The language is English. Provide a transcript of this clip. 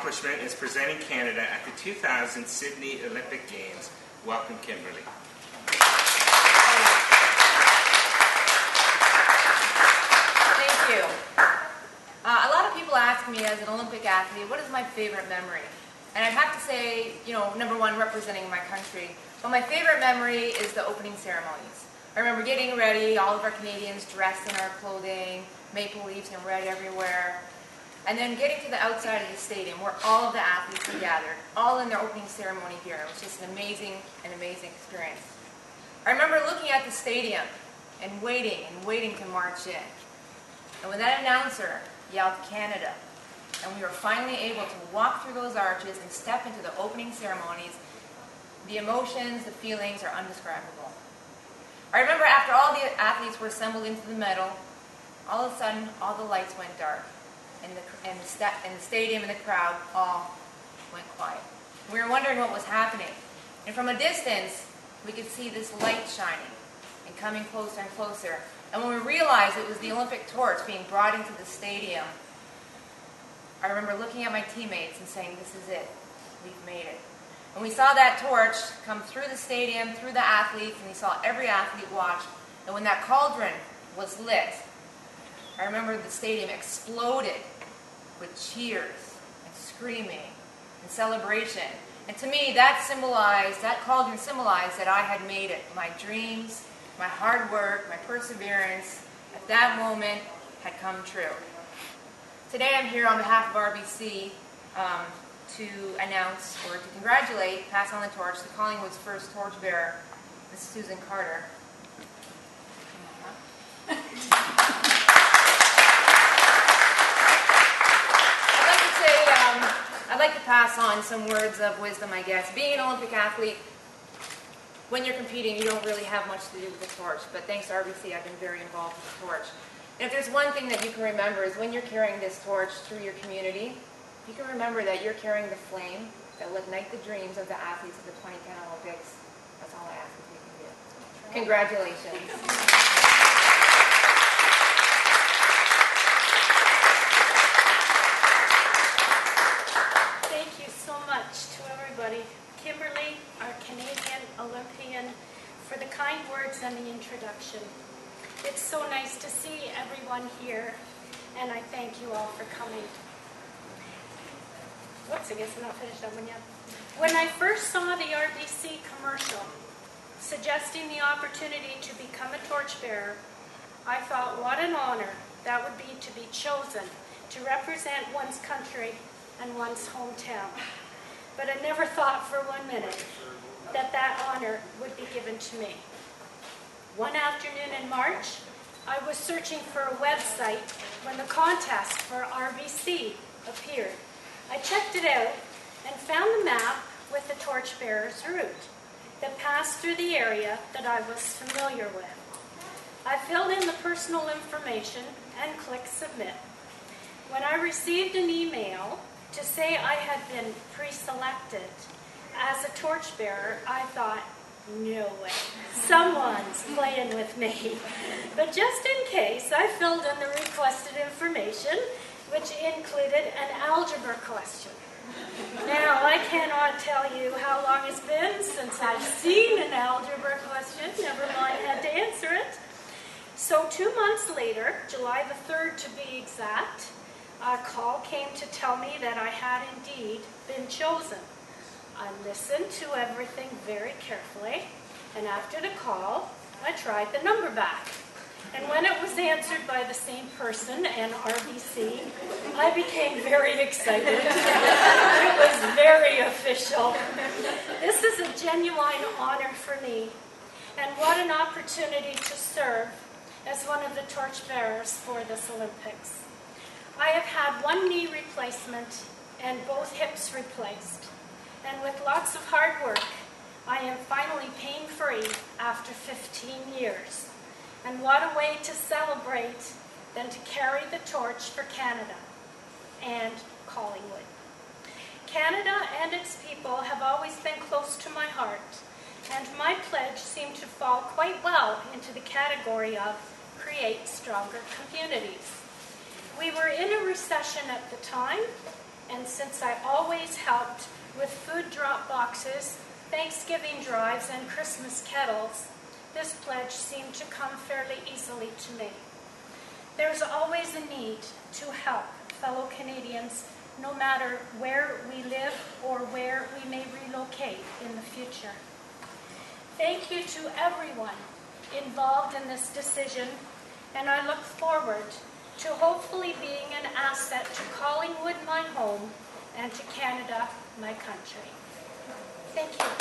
accomplishment is presenting Canada at the 2000 Sydney Olympic Games. Welcome, Kimberly. Thank you. A lot of people ask me as an Olympic athlete, what is my favorite memory? And I'd have to say, number one, representing my country. But my favorite memory is the opening ceremonies. I remember getting ready, all of our Canadians dressed in our clothing, maple leaves and red everywhere. And then getting to the outside of the stadium where all of the athletes were gathered, all in their opening ceremony gear. It was just an amazing experience. I remember looking at the stadium and waiting to march in. And when that announcer yelled Canada, and we were finally able to walk through those arches and step into the opening ceremonies, the emotions, the feelings are undescribable. I remember after all the athletes were assembled into the medal, all of a sudden, all the lights went dark. And the stadium and the crowd all went quiet. We were wondering what was happening. And from a distance, we could see this light shining and coming closer and closer. And when we realized it was the Olympic torch being brought into the stadium, I remember looking at my teammates and saying, this is it. We've made it. And we saw that torch come through the stadium, through the athletes, and we saw every athlete watch. And when that cauldron was lit, I remember the stadium exploded with cheers and screaming and celebration. And to me, that cauldron symbolized that I had made it. My dreams, my hard work, my perseverance, at that moment had come true. Today I'm here on behalf of RBC to announce or to congratulate, pass on the torch, to Collingwood's first torchbearer, Ms. Susan Carter. I'd like to pass on some words of wisdom, I guess. Being an Olympic athlete, when you're competing, you don't really have much to do with the torch. But thanks to RBC, I've been very involved with the torch. And if there's one thing that you can remember is when you're carrying this torch through your community, you can remember that you're carrying the flame that will ignite the dreams of the athletes of the 2010 Olympics. That's all I ask if you can do. Congratulations. To everybody, Kimberly, our Canadian Olympian, for the kind words and the introduction. It's so nice to see everyone here, and I thank you all for coming. Whoops, I guess I'm not finished that one yet. When I first saw the RBC commercial suggesting the opportunity to become a torchbearer, I thought what an honor that would be to be chosen to represent one's country and one's hometown. But I never thought for 1 minute that honor would be given to me. One afternoon in March, I was searching for a website when the contest for RBC appeared. I checked it out and found the map with the torchbearer's route that passed through the area that I was familiar with. I filled in the personal information and clicked submit. When I received an email to say I had been pre-selected as a torchbearer, I thought, no way, someone's playing with me. But just in case, I filled in the requested information, which included an algebra question. Now, I cannot tell you how long it's been since I've seen an algebra question, never mind had to answer it. So 2 months later, July the 3rd to be exact, a call came to tell me that I had indeed been chosen. I listened to everything very carefully, and after the call, I tried the number back. And when it was answered by the same person and RBC, I became very excited. It was very official. This is a genuine honor for me, and what an opportunity to serve as one of the torchbearers for this Olympics. I have had 1 knee replacement and both hips replaced. And with lots of hard work, I am finally pain-free after 15 years. And what a way to celebrate than to carry the torch for Canada and Collingwood. Canada and its people have always been close to my heart, and my pledge seemed to fall quite well into the category of create stronger communities. We were in a recession at the time, and since I always helped with food drop boxes, Thanksgiving drives, and Christmas kettles, this pledge seemed to come fairly easily to me. There's always a need to help fellow Canadians, no matter where we live or where we may relocate in the future. Thank you to everyone involved in this decision, and I look forward to hopefully being an asset to Collingwood, my home, and to Canada, my country. Thank you.